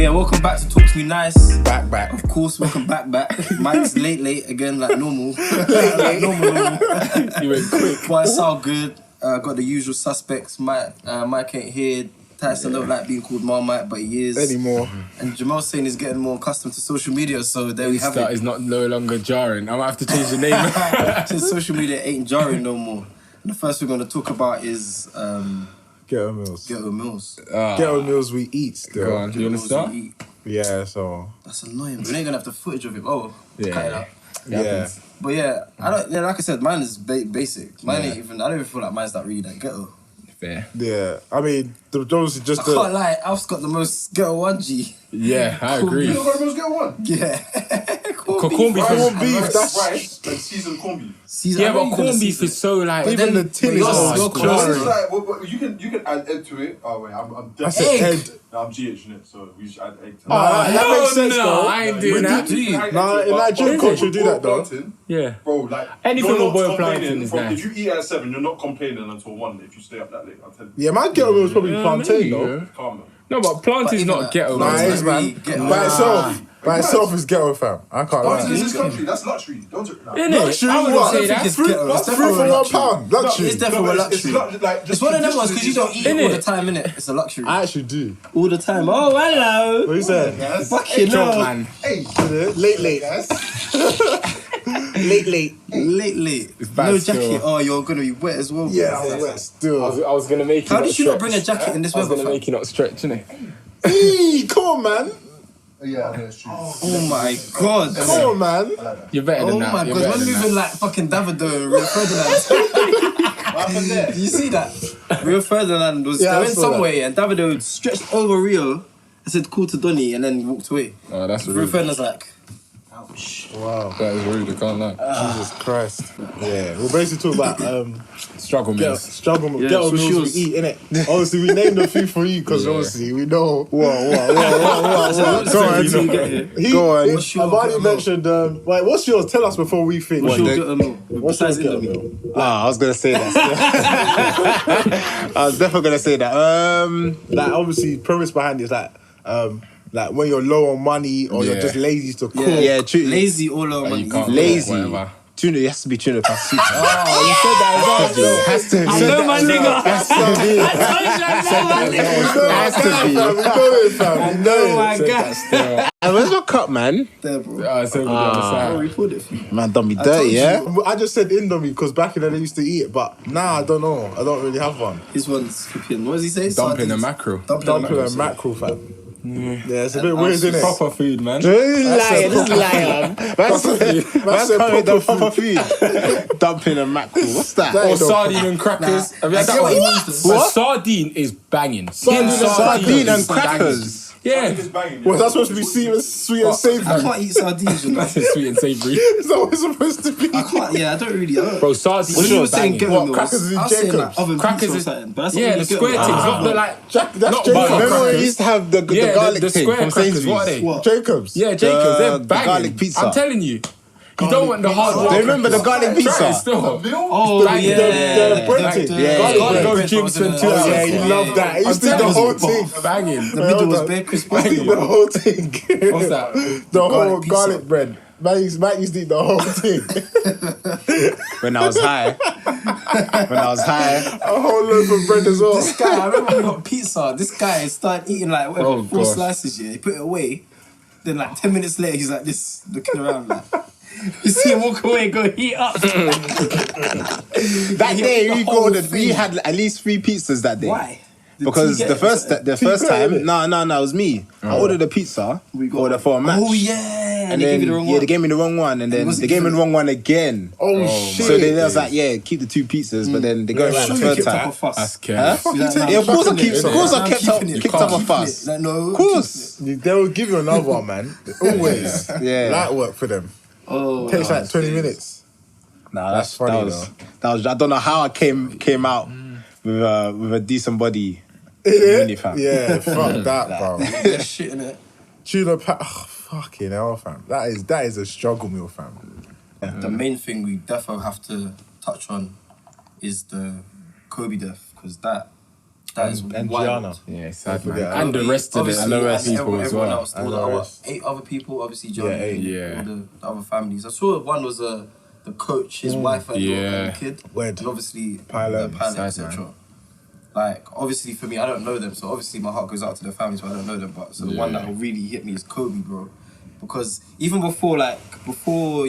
yeah, welcome back to Talk to Me Nice. Back. Of course, welcome back. Mike's late again, like normal. Like normal. You went quick. But it's all good. Got the usual suspects. Mike ain't here. Tyson don't like being called Marmite, but he is. Anymore. And Jamel saying he's getting more accustomed to social media, so there we have it. Is no longer jarring. I might have to change the name. Since social media ain't jarring no more. And the first we're going to talk about is... Ghetto Meals. Ghetto Meals. Ghetto Meals we eat still. Go on, do you want to start? Yeah, so... That's annoying. We ain't going to have the footage of it. Oh, Yeah. cut it out. Yeah. But yeah, like I said, mine is basic. Mine ain't even... I don't even feel like mine's that really that ghetto. Fair. Yeah. I mean, those are just I can't lie, Alf's got the most ghetto 1G. Yeah, I agree. You got the most ghetto one? Yeah. Corned beef. Corned beef, that's... rice and seasoned corned beef. Yeah, but corned beef is so like... Even the tin is you're all close. It's like, you can add egg to it. Oh wait, I'm That's definitely... an egg. No, I'm GH in it, so we should add egg to it. That makes sense, no, though. I ain't doing that. Nah, in Nigerian culture, do that, though. Yeah. Bro, like... Anything you're with not boiled complaining plantain is from- nice. If you eat at 7, you're not complaining until 1 if you stay up that late, I'll tell you. Yeah, my ghetto meal is probably plantain, though. Calm down. No, but plantain's even not that- ghetto. Nah, man. it is, man. Ghetto. By itself is ghetto, fam. I can't Plantain lie. in this country, that's luxury. Don't you? Nah. Innit? Luxury I wouldn't what? say I think that. it's ghetto. It's Three definitely for luxury. £1. Luxury. It's definitely a luxury. Like, It's one of them ones because you don't eat it all Innit? the time, innit? It's a luxury. I actually do. All the time. Oh, hello. What you saying? Fucking Drunk, hell. man. Hey, Late. Late. Late. It's bad No still. jacket. Oh, you're going to be wet as well. Yeah, I'm wet still. I was gonna make you. How not did you not stretch. bring a jacket in this I was weather, gonna fam? make you not stretch, innit? Hey, come on, man. yeah, that's true. Oh my God. Come on, man. You're better than Oh that. my You're God. better We're than moving that. like fucking Davido and Rio Ferdinand. What happened there? Do you see that? Rio Ferdinand was Yeah, I they went saw that. somewhere and Davido stretched over Rio and said cool to Donny and then walked away. Oh, that's Rio rude. Ferdinand's like, ouch. Wow. That is rude. I can't lie. Jesus Christ. Yeah, we're basically talking about Struggle meals. struggle Yeah, ghetto so she meals was- we eat, innit? Obviously, we named a few for you because Yeah. obviously we know. So what Go on, did you get here? Go on. What's your I've already ghetto meal? mentioned. Wait, what's yours? Tell us before we finish. What's your ghetto meal? What's your Besides ghetto Indomie. meal? I was gonna say that. I was definitely gonna say that. Like, obviously, premise behind it is like when you're low on money or you're Yeah. just lazy to cook. Yeah, true. Lazy all over money. You can't Lazy. whatever. Tuna, it has to be tuna pasta. Oh, you said that as well. Has to be. I know my nigga. Has to be. Has to be. We know it, fam. We know Oh it. my Said God. that still. And where's my cup, man? There, bro. It's over the other Oh, side. we pulled it for you. Man, done me told dirty, you. yeah? I just said Indomie because back in the day I used to eat it, but now I don't know. I don't really have one. His one's flipping. What does he say? Dumpling and Sardines. mackerel. Dumpling and mackerel, fam. Yeah, it's a bit weird, isn't it? Proper food, man. This liar. That's a coming the proper proper food. Dumpling and mackerel. What's that? That Or ain't no- sardine and crackers. Have you had I that get what one? he means, though. But sardine is banging. Sardine and is crackers. Yeah. It's banging. Was that supposed to be sweet and I savoury? can't eat sardines, you know. That's sweet and savoury. Is that what it's supposed to be? I can't, yeah, I don't really. I don't. Bro, sardine When is you were saying banging. ghetto What, meals, crackers is I was saying like Jacobs? oven Crackers pizza or is- something, but that's Yeah, not the really square ghetto. things, not the like... That's Not Jacobs. butter Remember when we crackers. used to have the Yeah, garlic the thing square from crackers, what are Sainsbury's? they? What? Jacobs. Yeah, Jacobs, they're The banging. garlic pizza. I'm telling you. You don't want the hard pizza. work. Do you remember the garlic Try it pizza? still. Oh, Banging. yeah. The bread thing. Yeah. Garlic Garlic bread. bread Jim's frozen and in two the- Oh, hours. yeah, you love that. He used to eat the telling whole you, thing. Banging. The middle was bare crispy. He used to eat the whole thing. What's that? The whole Garlic pizza. garlic bread. Man used to eat the whole thing. When I was high. A whole loaf of bread as well. This guy, I remember we got pizza. This guy started eating like whatever, Oh, 4 gosh. slices. Yeah, he put it away. Then like 10 minutes later, he's like this, looking around like. You see him walk away, and go heat up. That day we had at least 3 pizzas that day. Why? Because Did the he get first it? time, no, it was me. I ordered a pizza, ordered for a match. Oh yeah, And they then, gave you the wrong yeah, one. they gave me the wrong one, and then wasn't they gave me the given- wrong one again. Oh, shit. So they was like, yeah, keep the 2 pizzas, but then they go around Sure the you third kicked up time. a fuss. That's careless. You're like, nah, Yeah, of course I I'm keep, keeping of course it. I I'm kept up, keeping it. kicked I'm up a keeping fuss. it. Like, no, Of course. They will give you another one, man. Always. Yeah. Light work for them. Oh, Takes like 20 minutes. Nah, That's funny, that was. I don't know how I came out with a decent body. Yeah, Really, fam. yeah, fuck that, bro. There's shit in it. Tuna fucking hell, fam. That is a struggle meal, fam. The main thing we definitely have to touch on is the Kobe death, because that That is and wild. Gianna. Yeah, sad Don't man. forget, And the rest of Obviously, the and rest people as everyone well. else, all And the the other rest. 8 other people, obviously Johnny, Yeah, 8. Yeah. all the other families. I saw one was the coach, his wife and Yeah. the kid, Wed. and obviously Pilot. the pilot, Sad, etc. Like obviously for me, I don't know them, so obviously my heart goes out to their families, but I don't know them. But so the one that really hit me is Kobe, bro. Because even before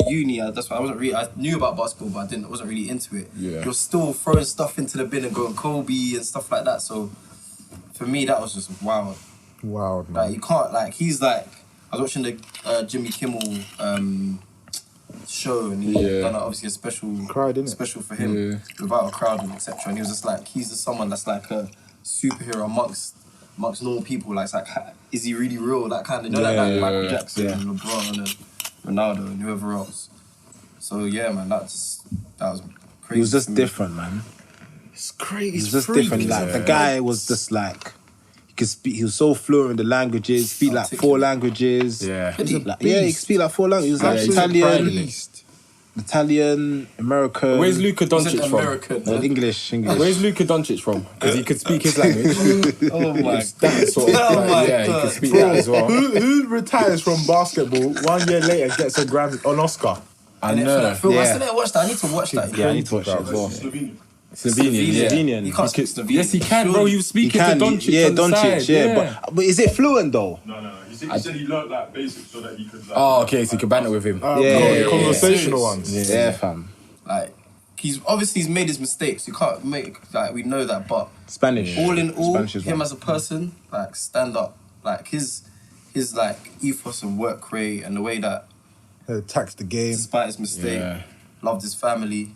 uni, that's why I knew about basketball, but I wasn't really into it. Yeah. You're still throwing stuff into the bin and going Kobe and stuff like that. So for me, that was just wild. Wow, man. Like you can't he's like, I was watching the Jimmy Kimmel show, and he done obviously a special Cried, innit? special for him without a crowd and etc. And he was just like, he's just someone that's like a superhero amongst normal people. Like, it's like, is he really real? That kind of, like Michael Jackson and LeBron and Ronaldo and whoever else. So yeah, man, that was crazy. He was just to me. different, man. It's crazy. He was just different. Like the guy was just like, he could speak. He was so fluent in the languages. Speak like 4 languages. Yeah. Did he? Like, yeah, he could speak like 4 languages. He was like he's a pride in Italian, it. Italian, American. Where's Luka He's Doncic an from? American. English. Where's Luka Doncic from? Because he could speak his language. Oh my That sort of, Oh my yeah, he God. could speak that as well. Who retires from basketball 1 year later gets a Grammy, an Oscar? I And then for know. that film, I Yeah. still didn't watch that. I need to watch that. Yeah, I need to watch it as well. Slovenia. Slovenian, yeah. Slovenian. You can't speak Slovenian. Yes, he can, bro. He was He speaking can, to Doncic yeah, on the Doncic, side. yeah. But is it fluent though? No. He said he learned like basics so that he could. Like, Oh, okay, so you can banter with him. The conversational yeah. ones. Yeah, fam. Like, he's made his mistakes. You can't make, like, we know that, but Spanish. all in all, Spanish is him one. as a person, like, stand up. Like, his like ethos and work rate and the way that, Tax the game. despite his mistake, loved his family.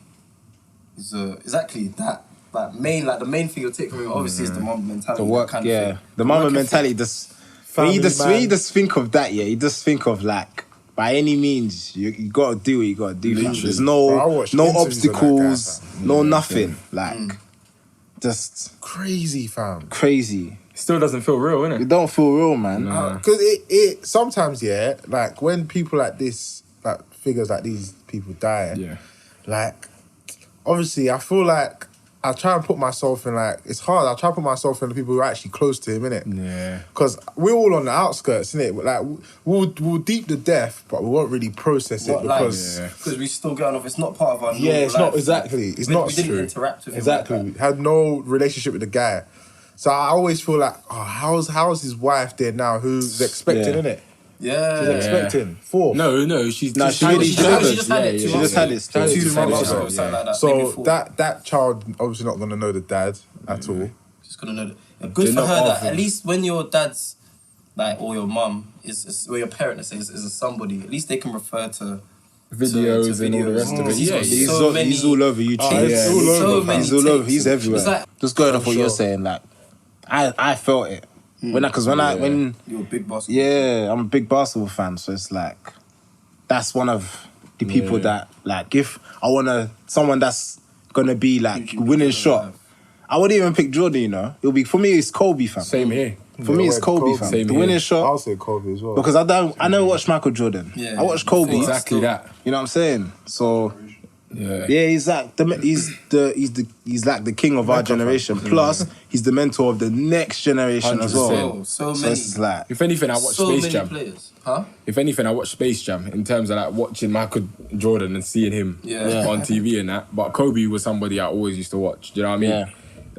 Is exactly that. Like the main thing you'll take from him obviously is the Mamba mentality. The work, that kind of yeah. thing. The Mamba work ethic. mentality just... When you man. just think of that, yeah, you just think of like, by any means, you gotta do what you gotta do. Fam. There's Bro, I no watched no interviews of that guy, obstacles, fam. no nothing. Like, just Crazy, fam. crazy. Still doesn't feel real, innit? It don't feel real, man. Because it sometimes, yeah, like when people like this, like figures like these people die, Yeah. like, obviously I feel like I try and put myself in, like, it's hard. I try to put myself in the people who are actually close to him, innit? Yeah. Because we're all on the outskirts, innit? Like, we'll deep the death, but we won't really process it Not like, because... because we still get on off. It's not part of our normal Yeah, it's not life. exactly. It's we, not we didn't true. interact with him Exactly. like that. Had no relationship with the guy. So I always feel like, oh, how's his wife there now? Who's expecting, Yeah. innit? Yeah. She's expecting. 4. No, she's Nah, just she really She just had it. She just had it still. 2 2 months months ago, ago, something like that. So maybe 4. that child obviously not gonna know the dad at all. Just gonna know that. Yeah, good They're for not her that often. at least when your dad's like, or your mum or your parent, let's say, is a somebody, at least they can refer to videos to and all the videos. rest of it. He's Yeah, got He's, so all, many- he's all over YouTube. Oh, Yeah, it's all so over, many He's all over. takes. He's everywhere. It's like, Just going off I'm what you're sure. saying, like, I felt it when you're a big boss. yeah, I'm a big basketball fan, so it's like that's one of the people that, like, if I want someone that's gonna be like winning shot, I wouldn't even pick Jordan. You know, it'll be for me. It's Kobe, fam. Same here. For me, it's Kobe, fam. Same The here. winning shot. I'll say Kobe as well. Because I never watched Michael Jordan. Yeah, I watched Kobe. Exactly that. You know what I'm saying? So Yeah. yeah, he's like he's like the king of our generation. Plus, he's the mentor of the next generation as well. 100%. So So many. it's like If anything, I watch so Space many Jam. players. Huh? If anything, I watch Space Jam in terms of like watching Michael Jordan and seeing him Yeah. on TV and that. But Kobe was somebody I always used to watch. Do you know what I mean? Yeah.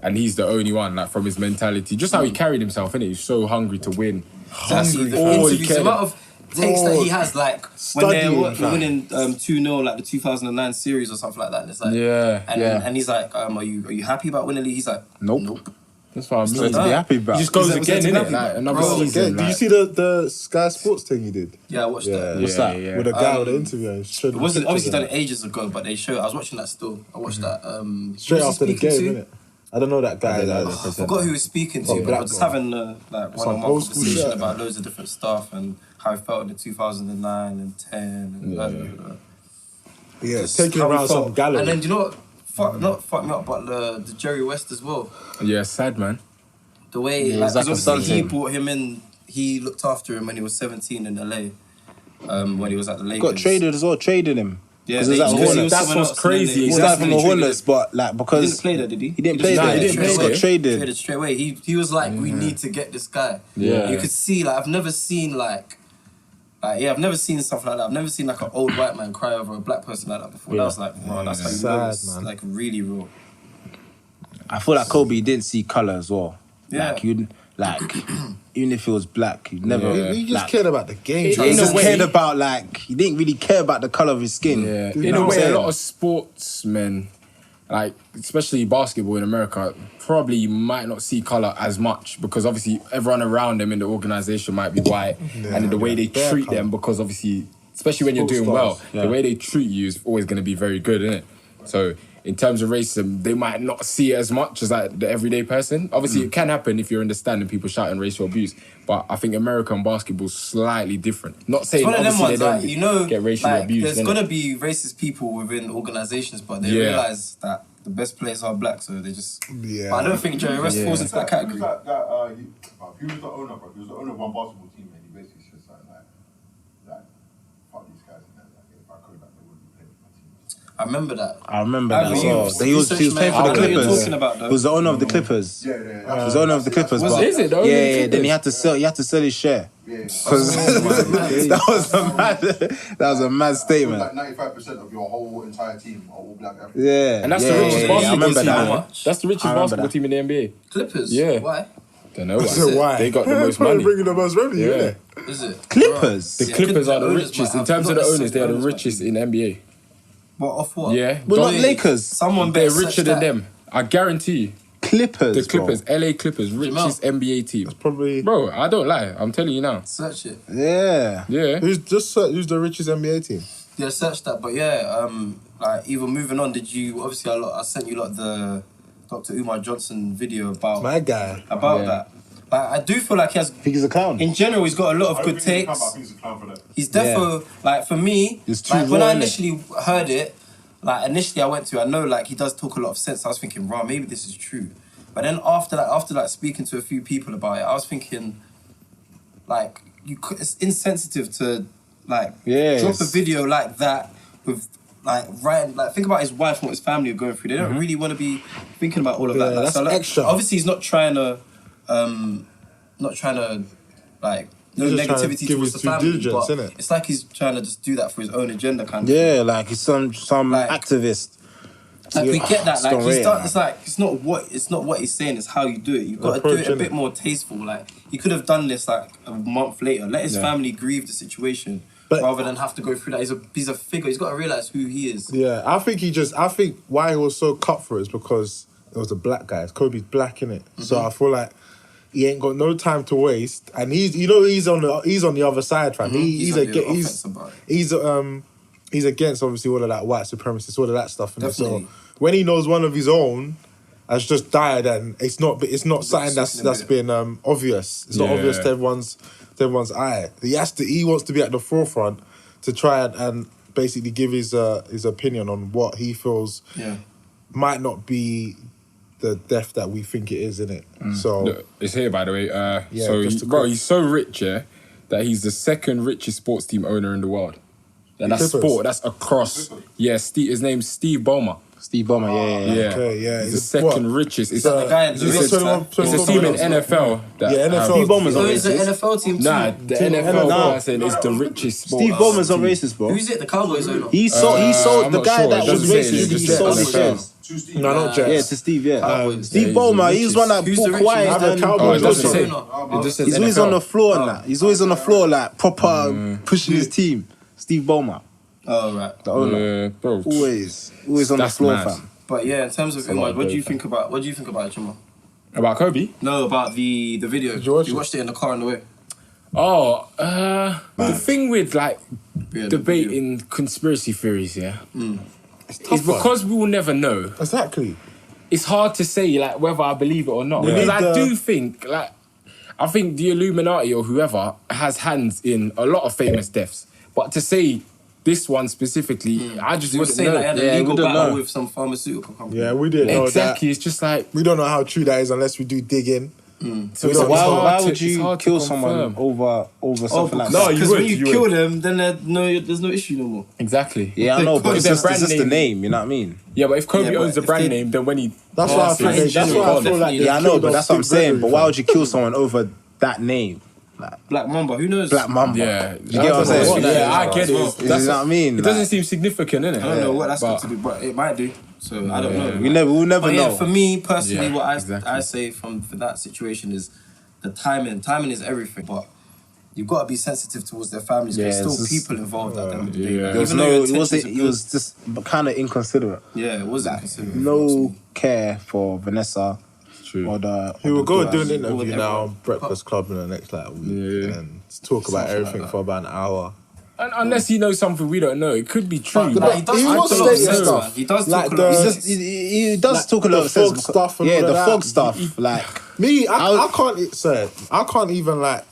And he's the only one, like, from his mentality, just how he carried himself, innit? He's so hungry to win. That's the All he interviews, the cared amount of takes that he has, like when they're Studying, what, winning 2-0, like the 2009 series or something like that. And it's like, Yeah, and he's like, are you happy about winning the league? He's like, nope. That's what I So mean. to be happy about. He just goes He's like, again, what's innit? that Like, to another Bro, season. Did you like- see the Sky Sports thing he did? yeah, I watched that. What's that? Yeah. With the guy with the interview. And showed It the wasn't pictures obviously done and ages ago, but they showed. I was watching that still. I watched that. straight who was after he the speaking game, to? innit? I don't know that guy. I forgot who he was speaking to, but black I was just guy. having like Some one-on-one old school conversation shit. about loads of different stuff and how he felt in the 2009 and 10 and Yeah, just taking how he around felt. some gallery. And then do you know what? Not fuck me up, but the Jerry West as well. Yeah, sad, man. The way, Yeah, like, it's like 'cause a obviously he something. brought him in. He looked after him when he was 17 in LA. When he was at the Lakers. Got traded as well. Traded him. Yeah, Because it was at the Hornets. That's what's crazy. He started from the Hornets, but like He because didn't play there, did he? He didn't play there. He didn't play He got there. traded. Straight away. He was like, we need to get this guy. Yeah. You could see, like, I've never seen I've never seen stuff like that. I've never seen like an old white man cry over a black person like that before. That was like, wow, that's how you know it's Sad, man. like really real. I feel like Kobe didn't see color as well. Yeah. Like you'd like even if he was black, you'd never. Yeah. He just like, cared about the game. In He a just way- cared about like he didn't really care about the color of his skin. Yeah, You in know a what I'm way, a saying? lot of sportsmen, like especially basketball in America, probably might not see color as much because obviously everyone around them in the organization might be white, and in the way they Bare treat colour. them, because obviously, especially when you're Sports doing well, stars, the way they treat you is always going to be very good, isn't it? So in terms of racism, they might not see it as much as like the everyday person. Obviously, it can happen if you're understanding people shouting racial abuse, but I think American basketball's slightly different. Not saying It's one of them obviously ones, they don't like, you know, get racially like, abused. there's innit? gonna be racist people within organizations, but they Yeah. realize that the best players are black, so they just. Yeah. But I don't think Jerry West falls into that category. He was the owner, bro. He was the owner of one basketball team, and he basically said something like, fuck these guys, and then, like, if I could, like, they wouldn't be playing for my team. I remember that. I remember that as you- well. He was playing for I the know what you're Clippers. talking about, though. He was the owner of the Clippers. Yeah. He was the owner of the Clippers. Was but it? Is it the owner of the Yeah. Then Clippers? he had to sell. He had to sell his share. Yeah. Because that was a mad statement. Like 95% of your whole entire team are all black Africans. Yeah, And that's the yeah, richest yeah, basketball I remember team. that. How man. much? That's the richest I remember basketball that. team in the NBA. Clippers. Yeah. Why? Don't know why. So why? They got the most Probably money. bringing the most revenue, Yeah. innit? Is it? Clippers. The Yeah, Clippers are the owners richest. might In have- terms of not the owners, they are the necessarily richest owners in NBA. What off what? Yeah. But not Don't- Lakers. Someone They're better richer search than that. them. I guarantee you. Clippers. The Clippers, bro. LA Clippers, richest NBA team. Probably. Bro, I don't lie. I'm telling you now. Search it. Yeah. Yeah. Who's the richest NBA team? Yeah, search that. But yeah, like even moving on, did you obviously I sent you like the Dr. Umar Johnson video about My guy. Yeah. that. Like I do feel like he has. Think he's a clown. In general, he's got a lot I of don't good think he's a clown, but I takes. think he's a clown for that. He's defo like for me. It's too Like when raw, I innit? initially heard it, like initially I went to. I know like he does talk a lot of sense. I was thinking, right, maybe this is true. But then after speaking to a few people about it, I was thinking, like it's insensitive to like Yes. drop a video like that with like right like think about his wife and what his family are going through. They don't really want to be thinking about all of that. Yeah, Like, that's so, like, extra. obviously, he's not trying to like no He's just trying to negativity give towards his the due family, diligence, but innit? it's like he's trying to just do that for his own agenda, kind of. Yeah, like he's some Like- activist. Like we get that. Just Like don't he's rate it, done, man. it's like it's not what he's saying. It's how you do it. You've got to do Approach, it a innit? bit more tasteful. Like he could have done this like a month later. Let his family grieve the situation But- rather than have to go through that. He's a figure. He's got to realize who he is. Yeah, I think why he was so cut for it is because it was a black guy. Kobe's black, innit? So I feel like he ain't got no time to waste, and he's on the other side, fam. He's on the against offense about it. he's against obviously all of that white supremacist, all of that stuff. innit? So Definitely. when he knows one of his own has just died, and it's not something that's been obvious. It's not Yeah. obvious to everyone's eye. He wants to be at the forefront to try and basically give his opinion on what he feels Yeah. might not be the death that we think it is, innit? So Look, it's here, by the way. So, just to bro, quick- he's so rich, yeah, that he's the second richest sports team owner in the world. And that's Clippers? sport. That's across. Yeah, his name's Steve Ballmer. Steve Ballmer, yeah. Yeah, Okay, yeah. He's the Is it second what? richest. It's, The guy He's got 21 it's a 21 team in million. NFL. That Yeah, NFL. Steve Ballmer's So not it's an racist. NFL team too. Nah, the NFL No. person is the richest sport. Steve Ballmer's not racist, bro. Who's it? The Cowboys owner. He sold I'm the not guy sure. that It was doesn't say racist. it. It He just sold says his NFL. shares. Two Steve. No, not Jets. Yeah, to Steve, yeah. Cowboys. Steve Yeah, he's Ballmer, the he's richest. one that Who's the bought richest? quiet Other and Cowboys Oh, it doesn't also. say. owner. It just says he's always NFL. on the floor and that. He's always on the floor, like proper pushing his team. Steve Ballmer, Oh right. the owner. Bro, Always on the That's floor, mad. fam. But yeah, in terms of a lot Umar, of what do you dope, think about it, Jamal? About Kobe? No, about the video. you watch You it? watched it in the car on the way. Oh, the thing with like Yeah, the video. debating conspiracy theories, yeah, It's is tougher. because we will never know. Exactly. It's hard to say like whether I believe it or not. We Because need I the- do think like I think the Illuminati or whoever has hands in a lot of famous deaths. But to say this one specifically, I just You were wouldn't saying know. that he had Yeah, a legal we don't battle know. with some pharmaceutical company. Yeah, we didn't know Exactly. that. It's just like We don't know how true that is unless we do digging. So why would you kill someone over something like that? No, because when you kill them, then there's no issue no more. Exactly. Yeah, I know, but it's brand just the name, you know what I mean? Yeah, but if Kobe Yeah, owns the but brand if they- name, then when he That's why I feel. in That's why I general, feel like. definitely. Yeah, I know, but that's what I'm saying. But why would you kill someone over that name? Black Mamba, who knows? Black Mamba. Yeah, You get what I'm saying? Yeah, I get it. You know what I mean? It doesn't seem significant, innit? I don't know what that's got to do, but it might do. So I don't know. We'll never But know. yeah, for me personally, Yeah, what exactly. I say for that situation is the timing. Timing is everything, but you've got to be sensitive towards their families. There's Yeah, still it's just- people involved at the end of the day. yeah. Like, There was even though your it was intentions are good- just kind of inconsiderate. Yeah, it wasn't considered. No care for Vanessa True. or the. He will go the do an girls. interview whatever. now on Breakfast Club in the next like week, Yeah. and talk about Something everything like that. for about an hour. And unless he knows something we don't know, it could be true. But he does he talk was a lot of stating sense, stuff. man. He does Like talk a lot of the- sense. He does Like talk a lot the of sense. fog stuff and yeah, all the of fog that. stuff. Like, Me, I can't. Sir, I can't even like.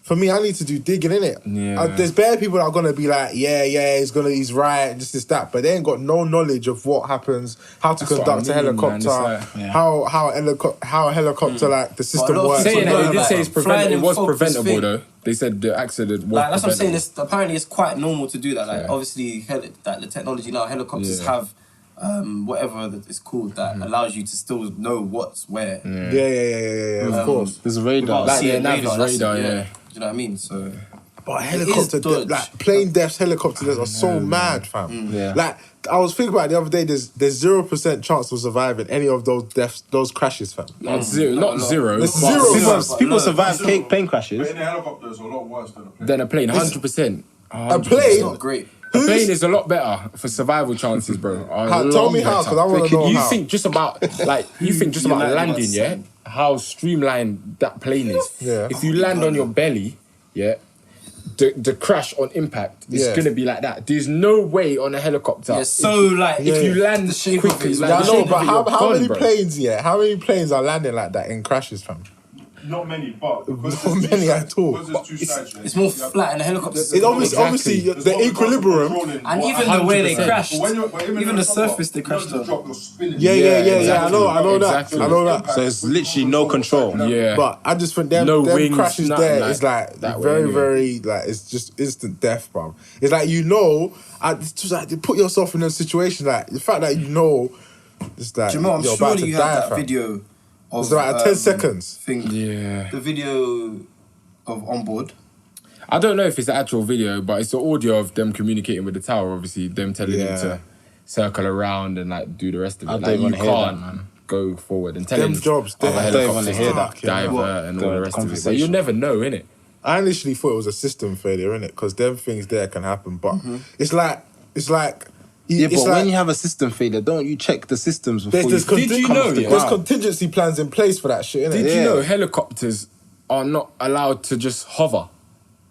For me, I need to do digging in it. Yeah. There's bare people that are gonna be like, he's right, this, that, but they ain't got no knowledge of what happens, how to That's what conduct I a mean, man. helicopter, It's like- how a helicopter like the system lot of works. people Saying know, that, they did like, say it's flying it in was fog is preventable thing. though. They said the accident was Like that's what I'm saying. preventable. Apparently, it's quite normal to do that. Like Yeah. obviously, like the technology now, helicopters Yeah. have whatever that it's called that allows you to still know what's where. Yeah, of course. there's a radar. Like, See yeah, it nav is that's it, radar, yeah. Do you know what I mean? So But is helicopter, dodge. like plane deaths, helicopter deaths are so mad, fam. Yeah. Like I was thinking about it the other day. There's 0% chance of surviving any of those deaths, those crashes, fam. Not zero, not zero. It's but zero. People no, survive zero. plane But crashes. in a helicopter, it's a lot worse than a plane. Then a plane, 100%. A it's plane. not great. A plane is a lot better for survival chances, bro. Tell me how, because I want to know You how. think just about United landing, was yeah? saying. How streamlined that plane is. Yeah. If you land on your belly, yeah, the crash on impact is Yeah. gonna be like that. There's no way on a helicopter. Yeah, so like If you land the shape of quickly, it is like Yeah, I the know, shape of but it, how you're gone, many bro. planes? Yeah, how many planes are landing like that in crashes, fam? Not many, but because Not there's many two at all. Because there's two sides. it's more flat in the helicopters. It's obviously Exactly. the equilibrium. And even the way they 100%. crashed, Even even the surface they crashed on. Drop, you're spinning. Yeah. exactly. I know Exactly. that. I know that. So it's literally no control. Yeah. But I just think them No wings, crashes nothing there like is like that way very, anyway. very like it's just instant death, bro. It's like it's just like you put yourself in a situation like the fact that it's like Jamel, I'm you're about sure to you die, have that fam. video of It's like 10 seconds. thing. Yeah. The video of onboard. I don't know if it's the actual video, but it's the audio of them communicating with the tower. Obviously, them telling him to circle around and like do the rest of it. I don't Like you wanna hear that, can't man. go forward and Them telling jobs, other I don't wanna helicopters hear to that. divert and all the rest of it. So conversation. you'll never know, innit? I initially thought it was a system failure, innit? Because them things there can happen, but Mm-hmm. it's like Yeah, it's but like, when you have a system failure, don't you check the systems before there's, you... Did you know, yeah? there's contingency plans in place for that shit, innit? Did you Yeah. know helicopters are not allowed to just hover?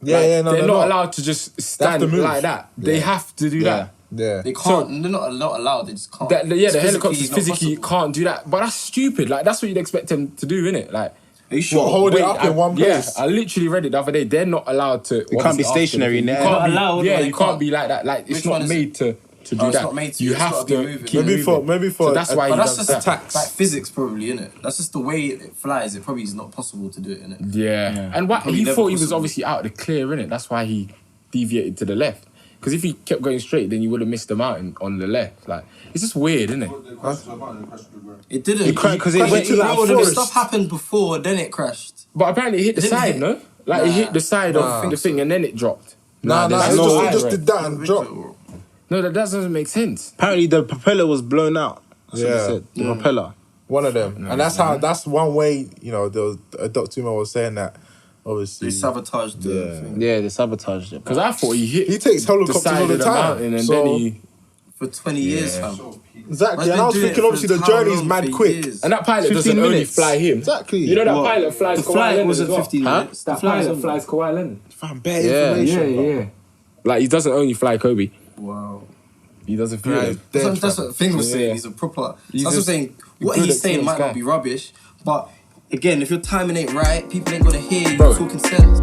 Yeah, Like, yeah, no, they're they're not not. allowed to just to stand move. like that. They Yeah. have to do that. Yeah. They can't. They're not allowed. They just can't. The It's helicopters not physically possible. can't do that. But that's stupid. Like that's what you'd expect them to do, innit? Like Are you sure? What, hold it up in one place? Yeah, I literally read it the other day. They're not allowed to. You can't be stationary in You there. can't Not be, allowed, yeah, or they you can't can't? be like that. Like it's Which not one is made to do it's that. not made to. You It's have gotta be to moving. keep Maybe moving. for So that's why But he that's does just that. like physics, probably, innit? That's just the way it flies. It probably is not possible to do it, innit? Yeah. And what Probably he never thought he was possible. obviously out of the clear, innit? That's why he deviated to the left. Because if he kept going straight, then you would have missed the mountain on the left. Like it's just weird, isn't it? The question about the question of where. It didn't. It crashed 'cause it went Bro, to that the forest. stuff happened before, then it crashed. But apparently it hit the It didn't side, hit- no? Like it hit the side Nah. of the thing and then it dropped. Nah, there's it no just way. did that and dropped. No, that doesn't make sense. Apparently the propeller was blown out. That's what Yeah. they said. The propeller. One of them. And that's one way, there was, Dr. Umar was saying that, obviously. They sabotaged the Yeah. thing. Yeah, they sabotaged it. Because I thought he hit. He takes helicopters the side all the of time, mountain and so- then he. For 20 years, fam. So peak. Exactly. Man's And I was been doing thinking, it obviously, for the how journey's long? mad For quick. years. And that pilot 15 doesn't only minutes. fly him. Exactly. You know that What? pilot flies The Kawhi flight Leonard wasn't as well. 15 Huh? minutes. That The flight pilot was- flies Kawhi Leonard. Fam, bare Yeah. information. bro. Yeah. Like he doesn't only fly Kobe. Wow. He does a few. Right. of them. Dead, That's fam. what Fing was Yeah. saying. He's a proper. He's That's what I'm just saying. What good he's at saying killing might this guy. not be rubbish, but again, if your timing ain't right, people ain't gonna hear you Bro. talking sense.